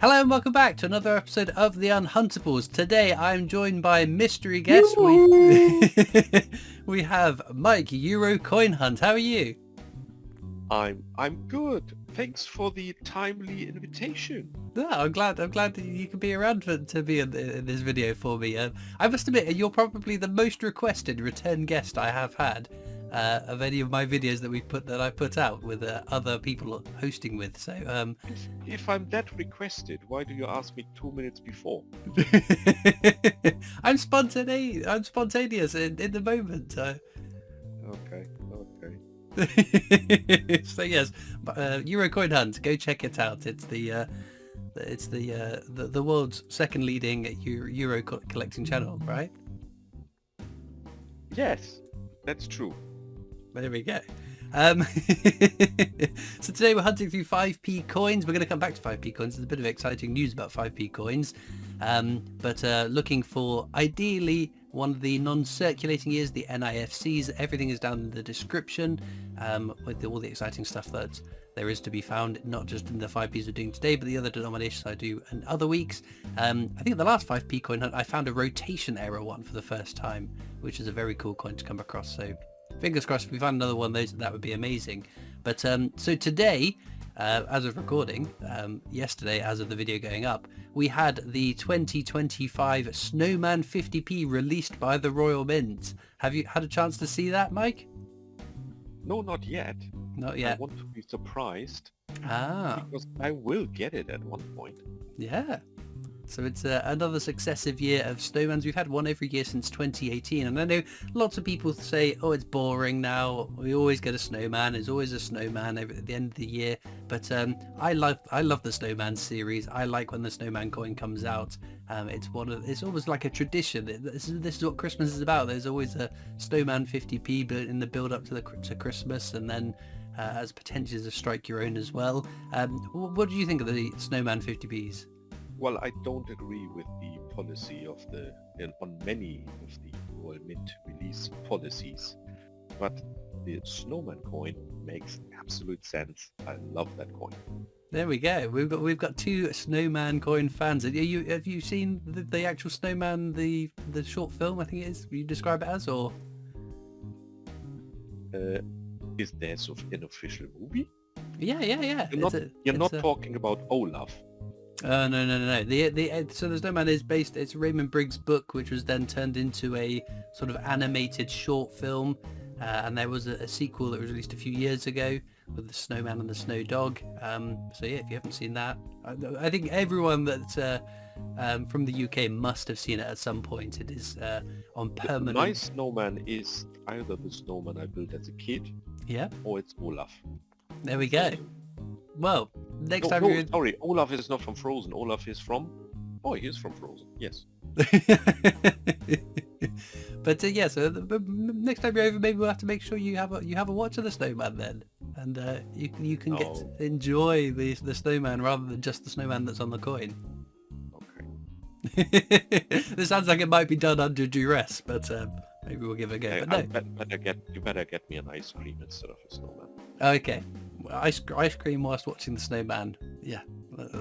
Hello and welcome back to another episode of The Unhuntables. Today I'm joined by mystery guest. We have Mike, Euro Coin Hunt. How are you? I'm good. Thanks for the timely invitation. Yeah, I'm glad that you can be around to be in this video for me. I must admit, you're probably the most requested return guest I have had of any of my videos that I put out with other people hosting with. So If I'm that requested, why do you ask me 2 minutes before? I'm spontaneous in the moment. Okay. So yes, Euro Coin Hunt, go check it out. It's the world's second leading Euro collecting channel, right? Yes, that's true. There we go. So today we're hunting through 5p coins. We're going to come back to 5p coins. There's a bit of exciting news about 5p coins, but looking for ideally one of the non-circulating years, the NIFCs. Everything is down in the description with all the exciting stuff that there is to be found, not just in the 5p's we're doing today, but the other denominations I do in other weeks. I think the last 5p coin hunt I found a rotation error one for the first time, which is a very cool coin to come across. So fingers crossed if we find another one of those, that would be amazing. But so today, as of recording, yesterday as of the video going up, we had the 2025 Snowman 50p released by the Royal Mint. Have you had a chance to see that, Mike? No, not yet. Not yet. I want to be surprised. Ah. Because I will get it at one point. Yeah. So it's another successive year of snowmans. We've had one every year since 2018, and I know lots of people say, oh, it's boring now, we always get a snowman, there's always a snowman at the end of the year. But I love the snowman series. I like when the snowman coin comes out. It's almost like a tradition. This is what Christmas is about. There's always a snowman 50p in the build up to Christmas, and then as potentially as a strike your own as well. What do you think of the snowman 50p's? Well, I don't agree with the policy of on many of the Royal Mint release policies, but the Snowman coin makes absolute sense. I love that coin. There we go. We've got two Snowman coin fans. Have you seen the actual Snowman, the short film? I think it is. You describe it as, or is there an official movie? Yeah. You're not talking about Olaf. No. So the Snowman is based. It's Raymond Briggs' book, which was then turned into a sort of animated short film, and there was a sequel that was released a few years ago with the Snowman and the Snow Dog. So yeah, if you haven't seen that, I think everyone that's from the UK must have seen it at some point. It is on permanent. My snowman is either the snowman I built as a kid, yeah, or it's Olaf. There we go. Well, next time you're... Sorry, Olaf is not from Frozen. Olaf is from... Oh, he is from Frozen, yes. But yeah, so next time you're over, maybe we'll have to make sure you have a watch of the Snowman then, and you can get to enjoy the Snowman rather than just the Snowman that's on the coin. Okay. This sounds like it might be done under duress, but maybe we'll give it a go. But you better get me an ice cream instead of a snowman. Okay. Ice cream whilst watching the Snowman. Yeah,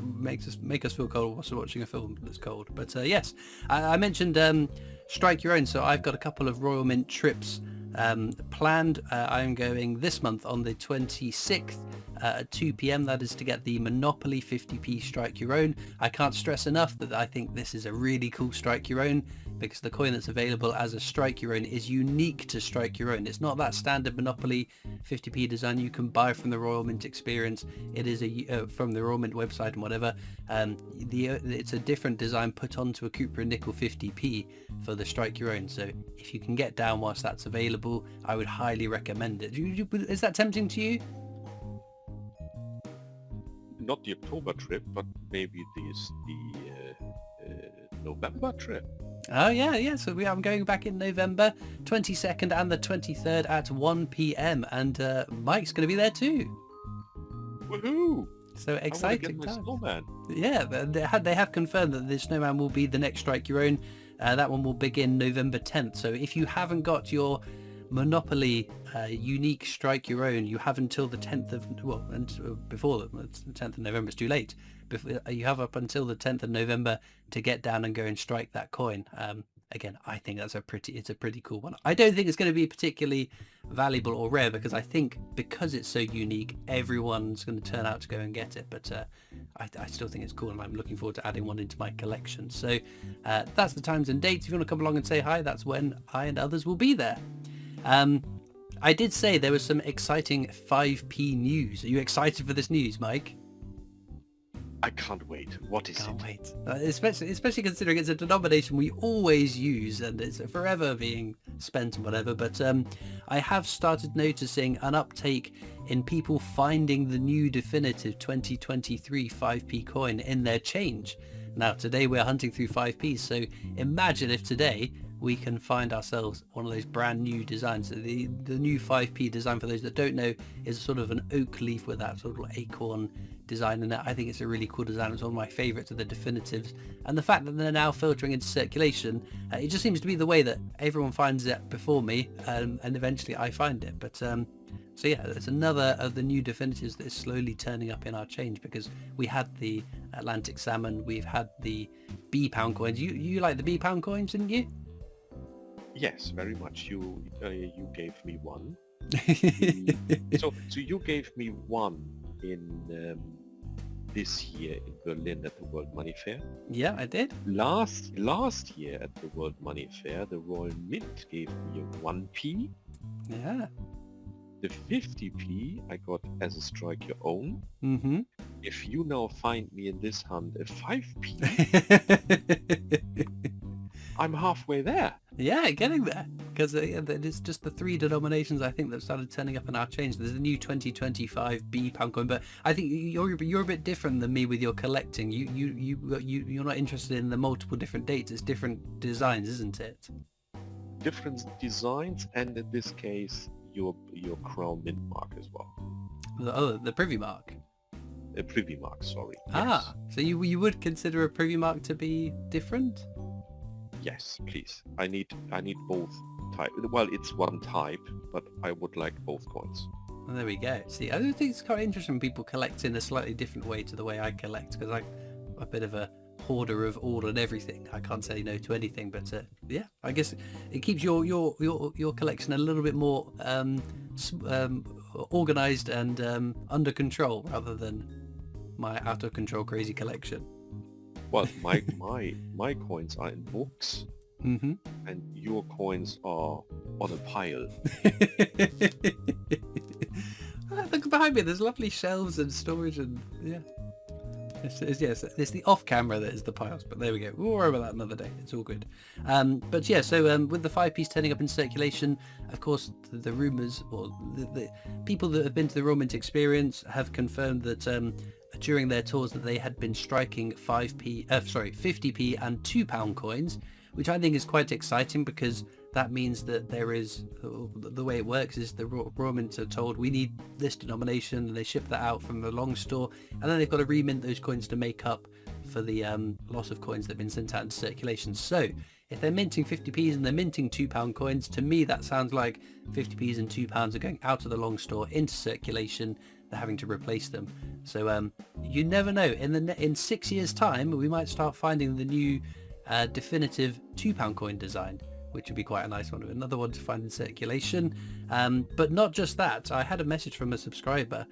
make us feel cold whilst watching a film that's cold. But yes, I mentioned strike your own. So I've got a couple of Royal Mint trips planned. I'm going this month on the 26th at 2 p.m. That is to get the Monopoly 50p strike your own. I can't stress enough that I think this is a really cool strike your own, because the coin that's available as a strike your own is unique to strike your own. It's not that standard Monopoly 50p design you can buy from the Royal Mint experience. It is from the Royal Mint website and whatever. It's a different design put onto a Cooper and Nickel 50p for the strike your own. So if you can get down whilst that's available, I would highly recommend it. Is that tempting to you? Not the October trip, but maybe the November trip. Oh yeah. So I'm going back in November 22nd and the 23rd at 1 p.m. and Mike's going to be there too. Woohoo! So exciting time. Snowman. Yeah, they have confirmed that the Snowman will be the next strike your own. That one will begin November 10th. So if you haven't got your Monopoly unique strike your own, you have until the 10th of, well, and before the 10th of November, it's too late. You have up until the 10th of November to get down and go and strike that coin. Again, I think that's it's a pretty cool one. I don't think it's going to be particularly valuable or rare, because I think because it's so unique, everyone's going to turn out to go and get it. But I still think it's cool, and I'm looking forward to adding one into my collection. So that's the times and dates. If you want to come along and say hi, that's when I and others will be there. I did say there was some exciting 5p news. Are you excited for this news, Mike? I can't wait. What is Can't it? wait. Especially considering it's a denomination we always use and it's forever being spent and whatever. But I have started noticing an uptake in people finding the new definitive 2023 5p coin in their change. Now, today we're hunting through 5p's, so imagine if today we can find ourselves one of those brand new designs. So the new 5p design, for those that don't know, is sort of an oak leaf with that sort of acorn design in it. I think it's a really cool design. It's one of my favourites of the definitives, and the fact that they're now filtering into circulation, it just seems to be the way that everyone finds it before me, and eventually I find it. But so yeah, it's another of the new definitives that is slowly turning up in our change, because we had the Atlantic salmon, we've had the B-pound coins. You like the B-pound coins, didn't you? Yes, very much. You gave me one. So you gave me one in this year in Berlin at the World Money Fair. Yeah, I did. Last year at the World Money Fair, the Royal Mint gave me a 1p. Yeah. The 50p I got as a strike your own. Mm-hmm. If you now find me in this hunt a 5p, I'm halfway there. Yeah, getting there, because it's just the three denominations I think that started turning up in our change. There's the new 2025 B pound coin, but I think you're a bit different than me with your collecting. You're not interested in the multiple different dates. It's different designs, isn't it? Different designs, and in this case, your crown mint mark as well. The Privy mark. A Privy mark, sorry. Ah, yes. So you would consider a Privy mark to be different? Yes, please. I need both type. Well, it's one type, but I would like both coins. Well, there we go. See, I do think it's quite interesting when people collect in a slightly different way to the way I collect, because I'm a bit of a hoarder of all and everything. I can't say no to anything, but yeah, I guess it keeps your collection a little bit more organized and under control, rather than my out of control crazy collection. Well, my coins are in books, mm-hmm. and your coins are on a pile. Look behind me. There's lovely shelves and storage, and yeah. It's the off camera that is the piles, but there we go. We'll worry about that another day. It's all good. But yeah, so with the 5p's turning up in circulation, of course, the rumours, or the people that have been to the Royal Mint experience have confirmed that during their tours that they had been striking 50p and £2 coins, which I think is quite exciting, because that means that there is, the way it works is the Royal Mint are told we need this denomination, and they ship that out from the long store, and then they've got to remint those coins to make up for the loss of coins that have been sent out into circulation. So if they're minting 50p's and they're minting £2 coins, to me that sounds like 50p's and £2 are going out of the long store into circulation. They're having to replace them. So you never know. In 6 years' time, we might start finding the new definitive £2 coin design, which would be quite a nice one. Another one to find in circulation. But not just that. I had a message from a subscriber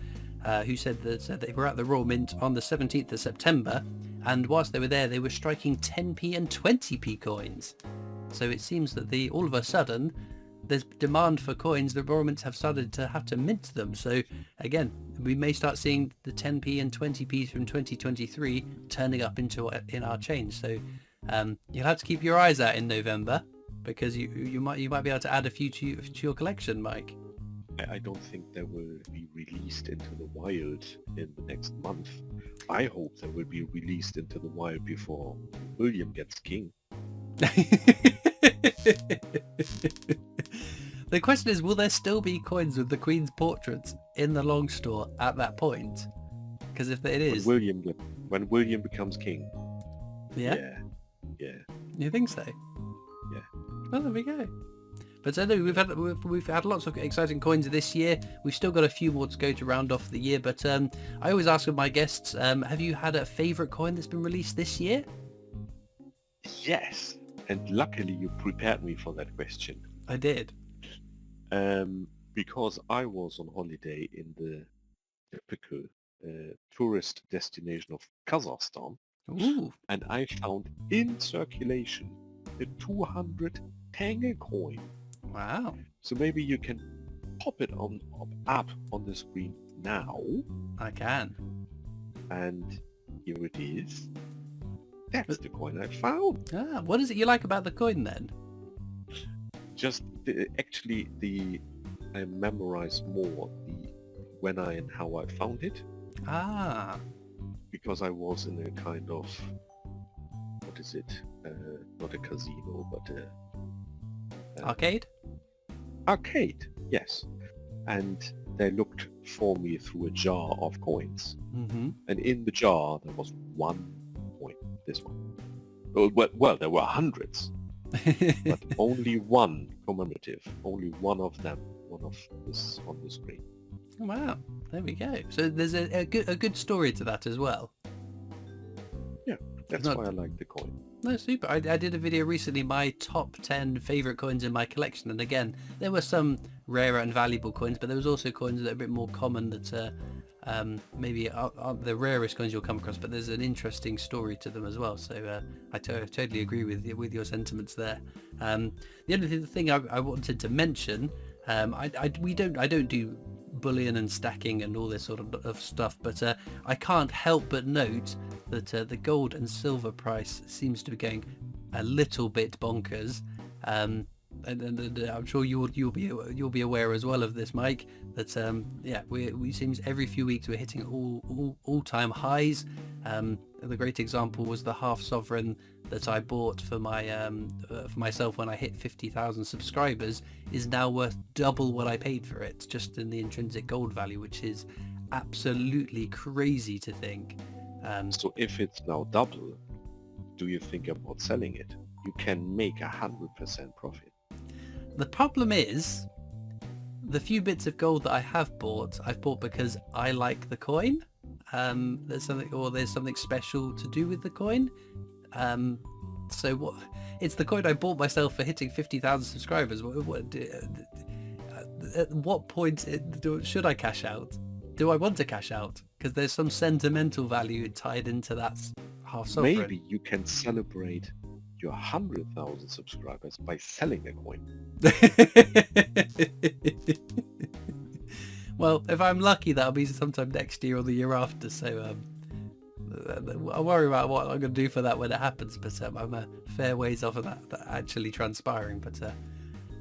who said that they were at the Royal Mint on the 17th of September, and whilst they were there, they were striking 10p and 20p coins. So it seems that all of a sudden, there's demand for coins. The Royal Mints have started to have to mint them. So again, we may start seeing the 10p and 20p's from 2023 turning up in our change. So you'll have to keep your eyes out in November, because you might be able to add a few to your collection, Mike. I don't think they will be released into the wild in the next month. I hope they will be released into the wild before William gets king. The question is, will there still be coins with the Queen's portraits in the long store at that point? Because if it is... When William becomes king. Yeah? Yeah. You think so? Yeah. Well, there we go. But no, we've had lots of exciting coins this year. We've still got a few more to go to round off the year. But I always ask of my guests, have you had a favourite coin that's been released this year? Yes, and luckily you prepared me for that question. I did. Because I was on holiday in the typical tourist destination of Kazakhstan. Ooh. And I found in circulation a 200 tenge coin. Wow. So maybe you can pop it up on the screen now. I can. And here it is. That's the coin I found. Ah, what is it you like about the coin then? Just I memorized more the when I and how I found it. Ah. Because I was in a kind of, what is it? Not a casino, but Arcade? Arcade, yes. And they looked for me through a jar of coins. Mm-hmm. And in the jar there was one coin, this one. Well, there were hundreds, but only one commemorative, only one of them, one of this on the screen. Wow, there we go. So there's a good story to that as well. Yeah, that's why I like the coin. No, super. I did a video recently, my top 10 favourite coins in my collection, and again, there were some rarer and valuable coins, but there was also coins that are a bit more common that maybe aren't the rarest coins you'll come across, but there's an interesting story to them as well. So I totally agree with your sentiments there. The other thing I wanted to mention, I don't do bullion and stacking and all this sort of stuff, but I can't help but note that the gold and silver price seems to be going a little bit bonkers, and I'm sure you'll be aware as well of this, Mike, that yeah, we seems every few weeks we're hitting all-time highs. The great example was the half sovereign that I bought for myself when I hit 50,000 subscribers is now worth double what I paid for it, just in the intrinsic gold value, which is absolutely crazy to think. So if it's now double, do you think about selling it? You can make 100% profit. The problem is, the few bits of gold that I have bought, I've bought because I like the coin. There's something special to do with the coin. So what? It's the coin I bought myself for hitting 50,000 subscribers. At what point should I cash out? Do I want to cash out? Because there's some sentimental value tied into that half sovereign. Maybe you can celebrate your 100,000 subscribers by selling a coin. Well, if I'm lucky, that'll be sometime next year or the year after. So I'll worry about what I'm going to do for that when it happens. But I'm a fair ways off of that actually transpiring. But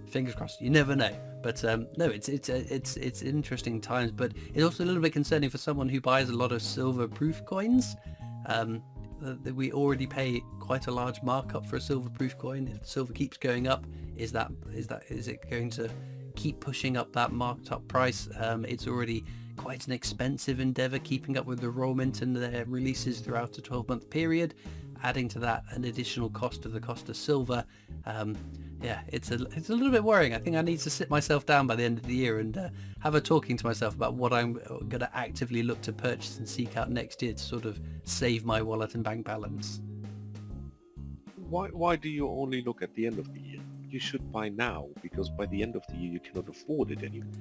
fingers crossed. You never know. But no, it's interesting times. But it's also a little bit concerning for someone who buys a lot of silver-proof coins. We already pay quite a large markup for a silver-proof coin. If the silver keeps going up, is it going to keep pushing up that marked up price? It's already quite an expensive endeavor keeping up with the Royal Mint and their releases throughout a 12-month period. Adding to that an additional cost of the cost of silver. Yeah, it's a little bit worrying. I think I need to sit myself down by the end of the year and have a talking to myself about what I'm going to actively look to purchase and seek out next year to sort of save my wallet and bank balance. Why do you only look at the end of the year? You should buy now, because by the end of the year you cannot afford it anymore.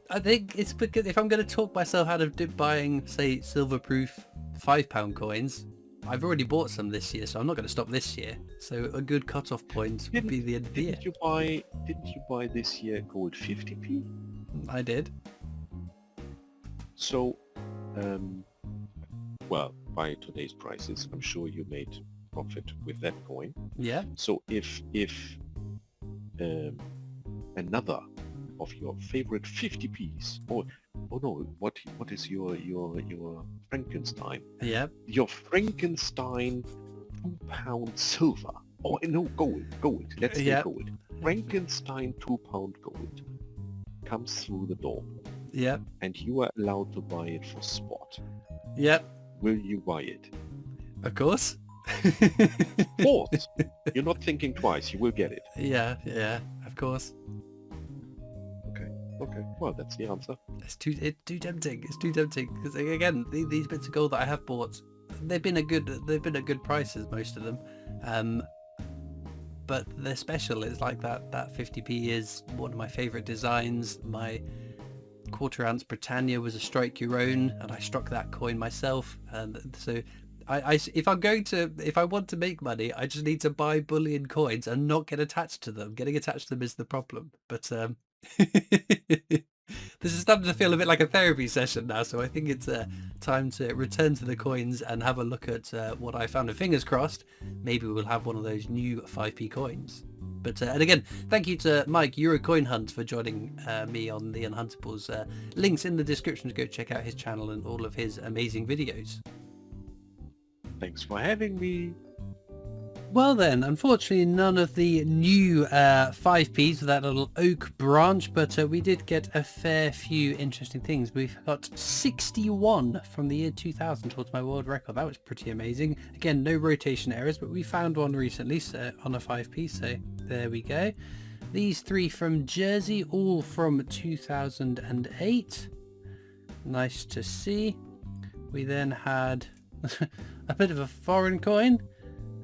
I think it's because if I'm going to talk myself out of buying, say, silver-proof £5 coins, I've already bought some this year, so I'm not going to stop this year. So a good cut-off point would be the end of the year. Didn't you buy this year gold 50p? I did. So, well, by today's prices, I'm sure you made profit with that coin. Yeah. So if another of your favorite 50p's, oh no, what is your Frankenstein? Yeah. Your Frankenstein £2 silver. Oh no, gold. Let's say gold. Frankenstein £2 gold comes through the door. Yeah. And you are allowed to buy it for spot. Yep. Will you buy it? Of course. Of course. You're not thinking twice. You will get it. Yeah, of course. Okay. Well, that's the answer. It's too tempting. It's too tempting because again, these bits of gold that I have bought, they've been at good prices, most of them. But they're special. It's like that 50p is one of my favorite designs. My quarter ounce Britannia was a strike your own, and I struck that coin myself. And so if I want to make money, I just need to buy bullion coins and not get attached to them. Getting attached to them is the problem. But this is starting to feel a bit like a therapy session now, so I think it's time to return to the coins and have a look at what I found. And fingers crossed, maybe we'll have one of those new 5p coins. But and again, thank you to Mike, Euro Coin Hunt, for joining me on the Unhuntables. Links in the description to go check out his channel and all of his amazing videos. Thanks for having me. Well then, unfortunately none of the new 5p's with that little oak branch, but we did get a fair few interesting things. We've got 61 from the year 2000 towards my world record. That was pretty amazing. Again, no rotation errors, but we found one recently on a 5p, so there we go. These 3 from Jersey, all from 2008. Nice to see. We then had a bit of a foreign coin.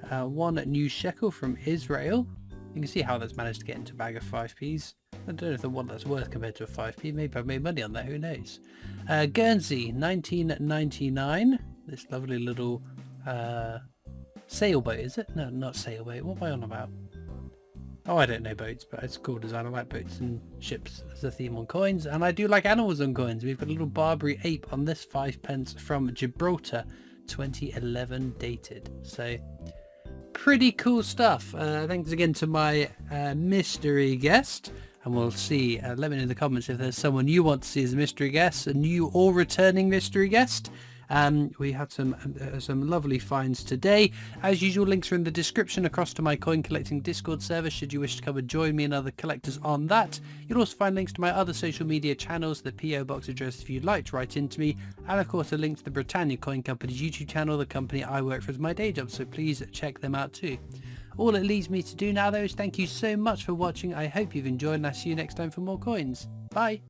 One new shekel from Israel. You can see how that's managed to get into a bag of 5p's. I don't know if the one that's worth compared to a 5p. Maybe I've made money on that, who knows. Guernsey, 1999. This lovely little sailboat, is it? No, not sailboat. What am I on about? Oh, I don't know boats, but it's a cool design. I like boats and ships as a theme on coins. And I do like animals on coins. We've got a little Barbary ape on this 5p from Gibraltar, 2011 dated. So pretty cool stuff. Thanks again to my mystery guest, and we'll see. Let me know in the comments if there's someone you want to see as a mystery guest, a new or returning mystery guest. We had some lovely finds today. As usual, links are in the description across to my coin collecting Discord server should you wish to come and join me and other collectors on that. You'll also find links to my other social media channels, the PO box address if you'd like to write into me, and of course a link to the Britannia Coin Company's YouTube channel, the company I work for as my day job, so please check them out too. All it leaves me to do now though is thank you so much for watching. I hope you've enjoyed, and I'll see you next time for more coins. Bye!